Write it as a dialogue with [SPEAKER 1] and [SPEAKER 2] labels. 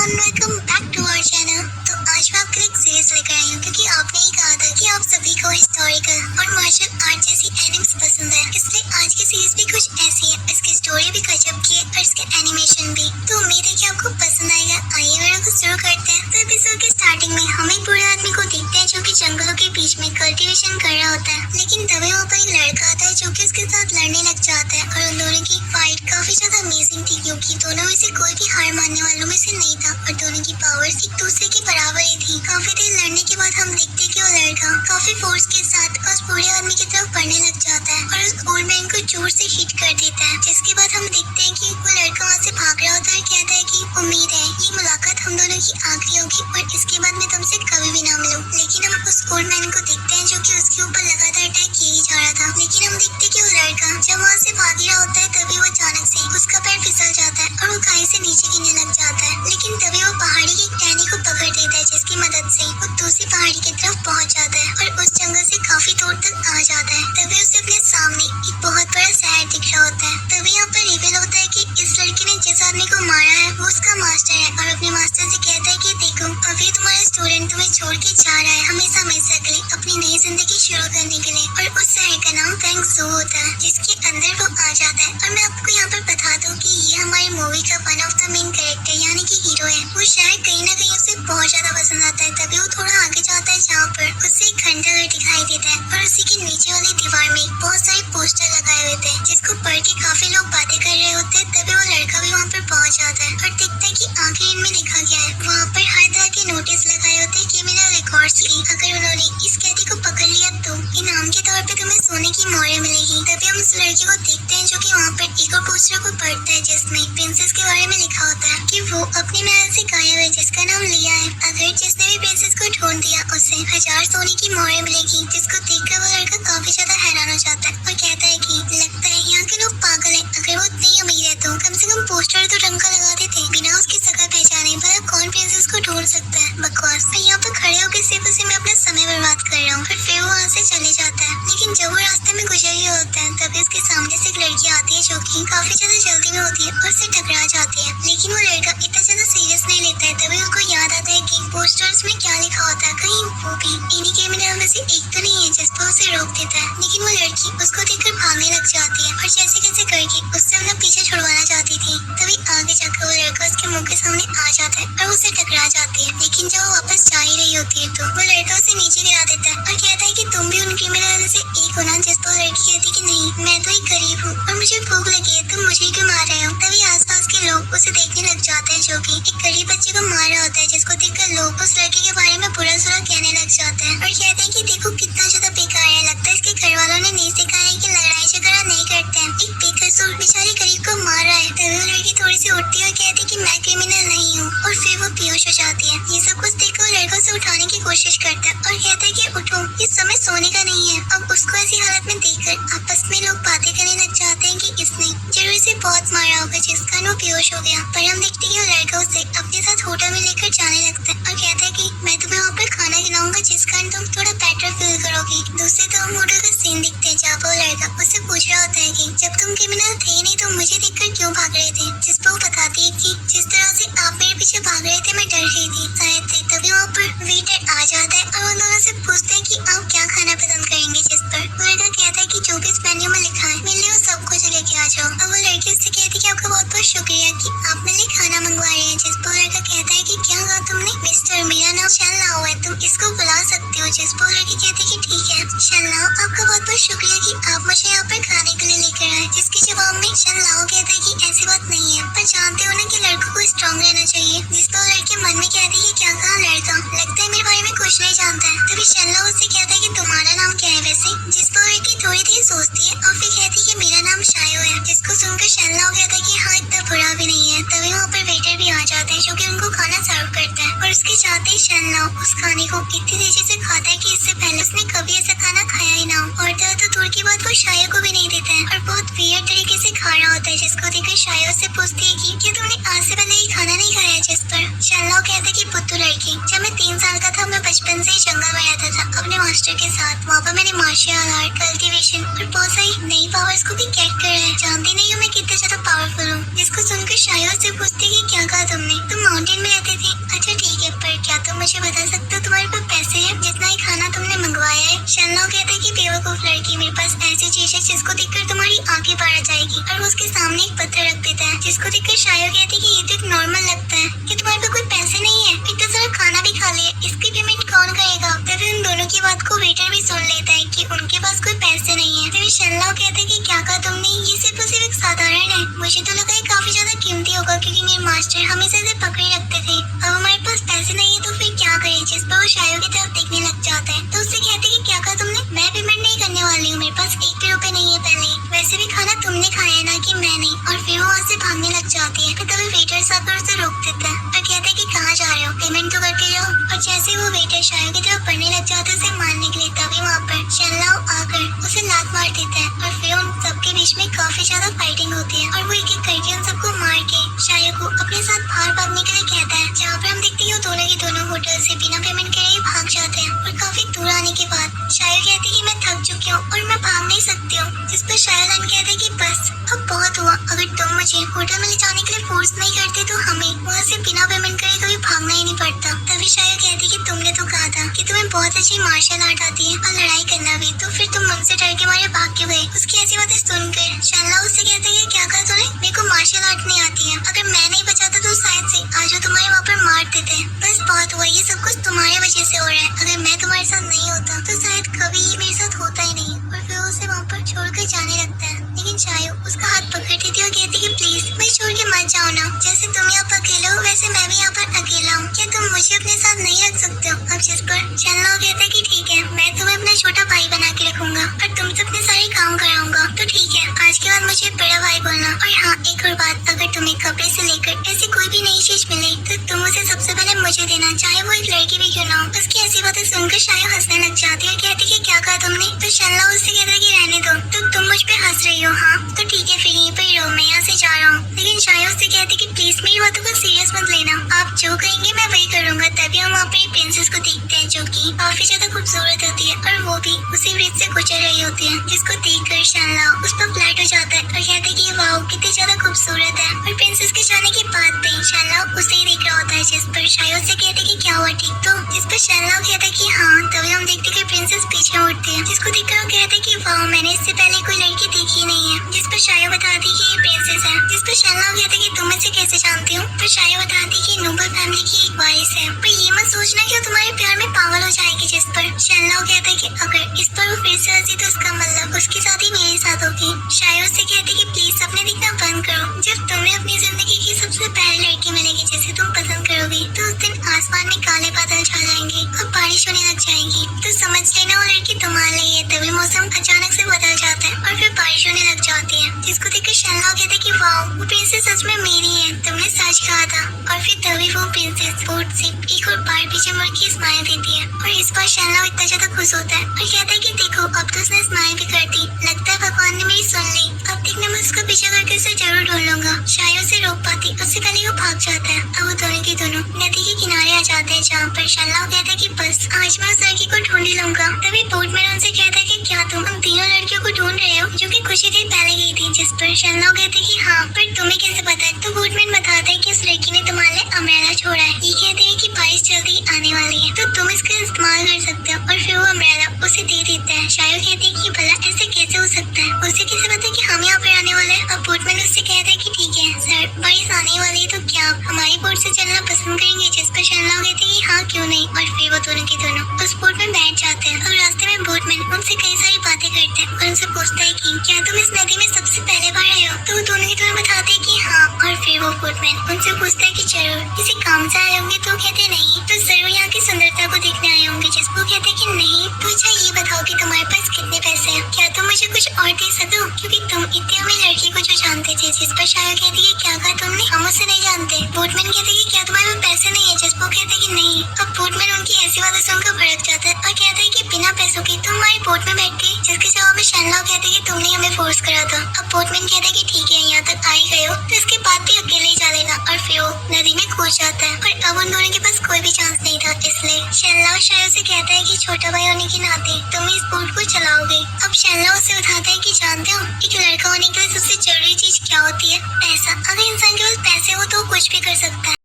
[SPEAKER 1] Everyone, welcome back to our channel. तो आज मैं आपके लिए एक सीरीज लेकर आई हूँ क्योंकि आपने ही कहा था कि आप सभी को हिस्टोरिकल और मार्शल आर्ट जैसी एनिम्स पसंद है, इसलिए आज की सीरीज भी कुछ ऐसी है। इसकी स्टोरी भी गजब की है और इसके एनिमेशन भी, तो उम्मीद है कि आपको पसंद आएगा। आइए वीडियो को शुरू करते हैं। तो एपिसोड के स्टार्टिंग में हम एक बूढ़े आदमी को देखते हैं जो कि जंगलों के बीच में कल्टीवेशन कर रहा होता है, लेकिन तभी वहाँ पर एक लड़का आता है जो कि उसके साथ लड़ने लग जाता है। और उन दोनों की फाइट काफी ज्यादा अमेजिंग थी क्योंकि दोनों में से कोई भी हार मानने वालों में से नहीं था और दोनों की पावर्स एक दूसरे के बराबर ही थी। काफी देर लड़ने के बाद हम देखते हैं कि वो लड़का काफी फोर्स के साथ उस बूढ़े आदमी की तरफ बढ़ने लग जाता है और उस ओल्ड मैन को जोर से हिट कर देता है, जिसके बाद हम देखते हैं कि वो लड़का वहाँ से भाग रहा होता है और कहता है कि उम्मीद है ये मुलाकात हम दोनों की आखिरी होगी और इसके बाद मैं तुमसे कभी भी ना मिलूं। लेकिन हम उस ओल्ड मैन को देखते हैं जो कि उसके ऊपर लगातार अटैक किया ही जा रहा था। लेकिन हम देखते हैं कि वो लड़का जब वहाँ से भाग ही रहा होता है तभी वो अचानक से उसका पैर फिसल जाता है और वो खाई से नीचे गिरने लग जाता है। लेकिन तभी वो पहाड़ी की टहनी को पकड़ लेता है जिसकी मदद से वो दूसरी पहाड़ी की तरफ पहुँच जाता है और उस जंगल से काफी दूर तक आ जाता है। तभी उसे अपने सामने एक बहुत बड़ा शहर दिख रहा होता है। तभी यहाँ पर रिवील होता है कि इस लड़के ने जिस आदमी को मारा है वो उसका मास्टर है और अपने मास्टर से कहता है कि देखो अभी तुम्हारा स्टूडेंट तुम्हें छोड़ के जा रहा है हमेशा हमेशा के लिए अपनी नई जिंदगी शुरू करने के लिए। और उस शहर का नाम फैंग जू होता है जिसके अंदर वो आ जाता है। और मैं आपको यहाँ पर बता दूँ कि ये हमारी मूवी का one of the main character यानी कि हीरो है। वो शायद कहीं ना कहीं उसे बहुत ज्यादा पसंद आता है। तभी वो थोड़ा आगे जाता है जहाँ पर उसे एक घंटाघर दिखाई देता है और उसी के नीचे वाली दीवार में बहुत सारे पोस्टर लगाए हुए थे जिसको पढ़ के काफी लोग बातें कर रहे होते हैं। तभी वो लड़का भी वहाँ पर पहुँच जाता है और देखता है कि आखिर इनमें लिखा गया है। वहाँ पर हर तरह के नोटिस लगाए होते हैं क्रिमिनल रिकॉर्ड्स की, अगर उन्होंने इस कैदी को पकड़ लिया तो इनाम के तौर पे तुम्हें सोने की मोहरें मिलेगी। तभी हम उस लड़के को देखते हैं जो कि वहाँ पर एक और पोस्टर को पढ़ता है जिसमें प्रिंसेस के बारे में लिखा होता है कि वो अपने महल से गायब है जिसका नाम लिया है। अगर जिसने भी प्रिंसेस को ढूंढ दिया उसे 1000 सोने की मोहरें मिलेगी। जिसको देखकर वो लड़का काफी ज्यादा हैरान हो जाता है और कहता है कि लगता है यहाँ के लोग पागल हैं। अगर वो इतनी अमीर है तो कम से कम पोस्टर तो ढंग का लगा देते, बिना उसकी शक्ल पहचाने भला कौन प्रिंसेस को ढूंढ सकता है। बकवास। मैं यहाँ पर खड़े होकर सिर्फ उसे मैं अपना समय बर्बाद कर रहा हूँ। फिर वो वहाँ से चले जाता है। लेकिन जब वो रास्ते में गुजर ही होता है तभी उसके सामने से एक लड़की आती है जो कि काफी ज्यादा जल्दी में होती है और उससे टकरा जाती है। लेकिन वो लड़का इतना ज्यादा सीरियस नहीं लेता है। तभी उसको याद आता है कि पोस्टर्स में क्या लिखा होता है, कहीं वो भी इन्हीं क्रिमिनल में से एक तो नहीं है जिस पर उसे रोक देता है। लेकिन वो लड़की उसको देखकर भागने लग जाती है और जैसे कैसे करके उससे अपना पीछे छुड़वाना चाहती थी। तभी आगे जाकर वो लड़का उसके मुंह के सामने आ जाता है और उसे टकरा जाती है। लेकिन जब वो वापस जा ही रही होती है तो वो लड़का उसे नीचे गिरा देता है और कहता है कि तुम भी उन क्रिमिनल में से एक हो ना। जिस पर लड़की कहती कि नहीं, मैं तो एक गरीब हूँ और मुझे भूख लगी है, तुम मुझे क्यों मार रहे हो। तभी आसपास के लोग उसे देखने लग जाते हैं जो कि एक गरीब बच्चे को मार रहा होता है, जिसको देखकर लोग उस लड़के के बारे में बुरा सुरा कहने लग जाते हैं और कहते हैं कि देखो कितना ज्यादा बेकार है, लगता है इसके घर वालों ने नहीं सिखाया है कि लड़ाई झगड़ा नहीं करते हैं, एक बेकसूर बेचारे गरीब को मार रहा है। तभी वो लड़की थोड़ी सी उठती है और कहती है कि मैं क्रिमिनल नहीं हूँ और फिर वो बेहोश हो जाती है। ये सब कुछ देखकर वो लड़का उसे उठाने की कोशिश करता है और कहता है कि उठो, ये समय सोने का नहीं है। अब उसको ऐसी हालत में देखकर आपस में लोग बातें करने लग जाते हैं कि इसने जरूर इसे बहुत मारा होगा जिस कारण वो बेहोश हो गया। पर हम देखते हैं कि वो लड़का उसे अपने साथ होटल में लेकर जाने लगता है और कहता है कि मैं तुम्हें वहाँ पर खाना खिलाऊंगा जिस कारण तुम थोड़ा बेटर फील करोगी। दूसरे तो हम होटल का सीन दिखते हैं जहाँ पर वो लड़का उससे पूछ रहा होता है कि जब तुम क्रिमिनल थे नहीं तो मुझे देखकर क्यों भाग रहे थे। जिस पर वो बताती है कि जिस तरह से आप मेरे पीछे भाग रहे थे मैं डर रही थी शायद से। तभी वहाँ पर वेटर आ जाता है और उन दोनों से पूछते हैं कि आप क्या खाना पसंद करेंगे। जिस पर वो लड़का कहता है कि जो भी इस मेन्यू में लिखा है मेरे लिए वो सब कुछ लेके आ जाओ। और वो लड़की उससे कहती है कि आपका बहुत बहुत शुक्रिया कि आप मेरे लिए खाना मंगवा रहे हैं। जिस पर वो लड़का कहता है कि क्या कहा तुमने। मिस्टर, मेरा नाम शनलाओ है, तुम इसको बुला सकते हो। जिस पर वो लड़की कहती है कि ठीक है शनलाओ, आपका बहुत बहुत शुक्रिया कि आप मुझे यहाँ पर खाने के लिए लेकर आए। जिसके जवाब में शनलाओ कहता है कि ऐसी बात नहीं है, पर जानते हो ना कि लड़कों को स्ट्रॉन्ग रहना चाहिए। जिस पर वो लड़के मन में कहती है क्या कहा लड़का, लगता है मेरे बारे में कुछ नहीं जानता है। तभी शनलाओ उससे कहता है कि तुम्हारा नाम क्या है वैसे। जिस पर वो लड़की थोड़ी देर सोचती है और फिर कहती है कि मेरा नाम शायो है। जिसको सुनकर शनलाओ कहता है कि हाँ इतना बुरा भी नहीं है। तभी वहाँ पर वेटर भी आ जाता है जो कि उनको खाना सर्व करता है और उसके साथ ही शनलाओ उस खाने को इतनी तेजी से खाता है कि इससे पहले उसने कभी ऐसा खाना खाया ही ना हो। और तो दूर की बात वो शायो को भी नहीं देता है और बहुत वियर्ड तरीके से खा रहा होता है। जिसको देखकर शायो से पूछती है कि क्या तुमने आज से पहले ये खाना नहीं खाया। जिस पर शनलाओ कहता है कि पुत्तू लड़की, जब मैं 3 साल का था मैं बचपन से ही जंगल में रहता था अपने मास्टर के साथ। वहाँ पर मैंने मार्शल आर्ट, कल्टीवेशन और बहुत सारी नई पावर्स को भी गेट करा है। जानती नहीं हूँ मैं कितना ज्यादा पावरफुल हूँ। जिसको सुनकर शायो से पूछती है कि क्या कहा तुमने, तुम माउंटेन में रहते थे पैसे हैं जितना ही खाना तुमने मंगवाया है। शनलाओ कहता है कि बेवकूफ लड़की, मेरे पास ऐसी चीज है जिसको देखकर तुम्हारी आंखें फाड़ आ जाएगी, और वो उसके सामने एक पत्थर रख देता है, जिसको देखकर शायो कहती है कि ये तो एक नॉर्मल लगता है कि तुम्हारे पास कोई पैसे नहीं है, इतना सारा खाना भी खा लिया, इसकी पेमेंट कौन करेगा। तभी उन दोनों की बात को वेटर भी सुन लेता है कि उनके पास कोई पैसे नहीं है। तभी शनलाओ कहता है कि क्या कहा तुमने, ये सिर्फ और सिर्फ एक साधारण है, मुझे तो लगा ये काफी ज्यादा कीमती होगा क्योंकि मेरे मास्टर हमेशा इसे पकड़े रखते थे, अब हमारे पास पैसे नहीं है तो फिर क्या करें। जिस पर वो शायो की तरफ देखने लग जाता है तो उससे कहते कि क्या कहा तुमने, मैं पेमेंट नहीं करने वाली हूँ, मेरे पास एक भी रुपए नहीं है पहले, वैसे भी खाना तुमने खाया है ना कि मैंने। और फिर वो वहाँ से भागने लग जाती है। फिर तभी वेटर आकर उसे रोक देता है और कहता है कि कहाँ जा रहे हो, पेमेंट तो करके जाओ। और जैसे वो वेटर शायो की तरफ बढ़ने लग जाता है उसे मारने के लिए, तभी वहाँ पर शनलाओ आकर उसे लात मार देता है और फिर उन सबके बीच में काफी ज्यादा फाइटिंग होती है और वो एक एक करके उन सबको मार के शायो को अपने साथ बाहर भागने के लिए कहता है, जहाँ पर हम देखते हैं दोनों के दोनों होटल से बिना पेमेंट करे ही भाग जाते हैं। और काफी दूर आने के बाद शायो कहती है कि मैं थक चुकी हूँ और मैं भाग नहीं सकती हूँ, जिस पर शायो कहते हैं कि बस अब बहुत हुआ, अगर तुम मुझे होटल में ले जाने के लिए फोर्स नहीं करते तो हमें वहाँ से बिना पेमेंट करे कभी भागना ही नहीं पड़ता। तभी शायो कहती है कि तुमने तो कहा था कि तुम्हें बहुत अच्छी मार्शल आर्ट आती है और लड़ाई करना भी, तो फिर तुम मुझसे डर के मारे भाग क्यों गए। उसकी ऐसी बातें सुनकर शनलाओ उससे कहते हैं कि क्या कहा तूने, मेरे को मार्शल आर्ट नहीं आती है, अगर मैं नहीं बचाता तो शायद से आज वो तुम्हारे वहाँ पर मार देते। बस बहुत हुआ, ये सब कुछ तुम्हारी वजह से हो रहा है, अगर मैं तुम्हारे साथ नहीं होता तो शायद कभी ये मेरे साथ होता ही नहीं। और फिर उसे वहाँ पर छोड़कर जाने लगता है, लेकिन शायो उसका हाथ पकड़ देती है और कहती है कि प्लीज मुझे छोड़ के मत जाओ ना, जैसे तुम यहाँ पर अकेले हो वैसे मैं भी यहाँ पर अकेला हूँ, क्या तुम मुझे अपने साथ नहीं रख सकते हो। अब जिस पर शनलाओ कहता है कि ठीक है, मैं तुम्हें अपना छोटा भाई बना के रखूंगा और तुमसे अपने सारे काम कराऊंगा, तो ठीक है आज के बाद मुझे बड़ा भाई बोलना। और हाँ एक और बात, अगर तुम्हें कपड़े से लेकर ऐसी कोई भी नई चीज मिले तो तुम उसे सबसे पहले मुझे देना, चाहे वो एक लड़की भी क्यों ना हो। उसकी ऐसी बातें सुनकर शायो हंसने लग जाती है और कहती है क्या कहा तुमने। तो शनलाओ उससे कहता है कि रहने दो, तो तुम मुझ पे हंस रही हो, हाँ तो ठीक है फिर यहीं पर रहो, मैं यहाँ से जा रहा हूँ। लेकिन शायो उससे कहती है कि प्लीज मेरी बातों को सीरियस मत लेना, आप जो कहेंगे मैं वही करूंगा। तभी हम वहाँ पर प्रिंसेस को देखते हैं जो की काफी ज्यादा खूबसूरत होती है और वो भी उसी ब्रिज से गुजर रही होती है, जिसको देखकर शनलाओ उस पर फ्लैट हो जाता है और कहते हैं कि वाओ कितनी ज्यादा खूबसूरत है। और प्रिंसेस के जाने के बाद भी शनलाओ उसे ही देख रहा होता है, जिस पर शायो से कहते हैं कि क्या हुआ ठीक तो, जिस पर शनलाओ कहता है कि हाँ। तभी हम देखते हैं कि प्रिंसेस पीछे उठती है, जिसको देखकर वो कहते हैं कि वाओ मैंने इससे पहले कोई लड़की देखी नहीं है। जिस पर शायो बताती है कि ये प्रिंसेस है, जिस पर शनलाओ कहते हैं कि तुम इसे कैसे जानती हो। पर शायो बताती है कि नोबल फैमिली की एक वारिस है, पर ये मत सोचना कि वो तुम्हारे प्यार में पागल हो जाएगी। जिस पर शनलाओ कहता है कि अगर इस पर वो फिर से हंसी तो उसका मतलब उसकी साथ ही मेरे साथ होगी। शायो से कहते हैं कि प्लीज सपने दिखना बंद करो, जब तुम्हें अपनी जिंदगी की सबसे पहली लड़की मिलेगी जिसे तुम पसंद करोगी तो उस दिन आसमान में काले बादल छा जाएंगे और बारिश होने लग जाएगी, तो समझ लेना वो लड़की तुम्हारे लिए है। तभी मौसम अचानक से बदल जाता है और फिर बारिश होने लग जाती है, जिसको देखकर शनलाओ कहते हैं कि वाओ वो प्रिंसेस सच में मेरी है, तुमने सच कहा था। और फिर तभी वो प्रिंसेस बोट से एक और बार पीछे मुड़ के स्माइल देती है और इस बार शनलाओ इतना ज्यादा खुश होता है और कहता है कि देखो अब तो उसने स्माइल भी कर दी, लगता है भगवान ने मेरी सुन ली, अब देखना मैं उसको पीछे करके उसे जरूर ढूंढ लूंगा। शायो से रोक पाती उससे पहले वो भाग जाता है। अब वो दोनों के दोनों नदी के किनारे आ जाते हैं, जहाँ पर शनलाओ कहता है कि बस आज मैं उस लड़की को ढूंढ ही लूंगा। तभी बोटमैन उनसे कहता है कि क्या तुम उन तीनों लड़कियों को ढूंढ रहे हो जो कि कुछ ही देर पहले गई थी। जिस पर शनलाओ कहते हैं कि हाँ, पर तुम्हें कैसे पता है। तो बोटमैन बताता है कि उस लड़की ने तुम्हारे लिए अम्ब्रेला छोड़ा है, ये कहते हैं कि बारिश जल्दी आने वाली है तो तुम इसका इस्तेमाल कर सकते हो। और फिर वो अम्ब्रेला उसे दे देता है। शायो कहती है कि भला ऐसे कैसे हो सकता है, उसे कैसे पता है कि हम यहाँ पर आने वाले हैं। अब बोटमैन उससे कहता है कि ठीक है सर, बारिश आने वाली है तो क्या आप हमारी बोट से चलना पसंद करेंगे। जिस पर शनलाओ कहते हैं कि हाँ क्यों नहीं। और फिर वो दोनों के दोनों उस बोट में बैठ जाते हैं और रास्ते में बोटमैन उनसे कई सारी बातें करते हैं और उनसे पूछता है कि क्या तुम इस नदी में सबसे पहले बार आए हो। तो वो दोनों के दोनों बताते हैं कि हाँ। और फिर वो बोटमैन उनसे पूछता है कि जरूर किसी काम से आए होंगे। तो कहते नहीं, तो जरूर यहाँ की सुंदरता को देखने आए होंगे। जिस पर कहते हैं कि नहीं। तो अच्छा ये बताओ कि तुम्हारे पास कितने पैसे हैं, क्या तुम मुझे कुछ और दे सकते हो क्योंकि तुम इतनी अमीर लड़की को जो जानते थे। जिस पर शायो कहती है क्या कहा तुमने, हम उससे नहीं जानते। बोटमैन कहते हैं कि क्या तुम्हारे पास पैसे नहीं है। जिस पर कहते हैं कि नहीं। अब बोटमैन उनकी ऐसी बातें सुनकर भड़क जाता है और कहता है कि बिना पैसों के तुम हमारी बोट में बैठ गई। जिसके जवाब में शनलाओ कहते हैं कि तुमने हमें फोर्स करा था। अब बोटमैन कहते हैं कि ठीक है यहाँ तक आ ही गए हो तो इसके बाद भी अकेले ही जा लेना। और फिर वो नदी में कूद जाता है और अब उन दोनों के पास कोई भी चांस नहीं था, इसलिए शनलाओ शायो से कहता है कि छोटा भाई होने के नाते तुम इस बोट को चलाओगे। अब शनलाओ से उठाता है कि जानते हो एक लड़का होने के लिए सबसे जरूरी चीज क्या होती है, पैसा। अगर इंसान के पास पैसे हो तो कुछ भी कर सकता है।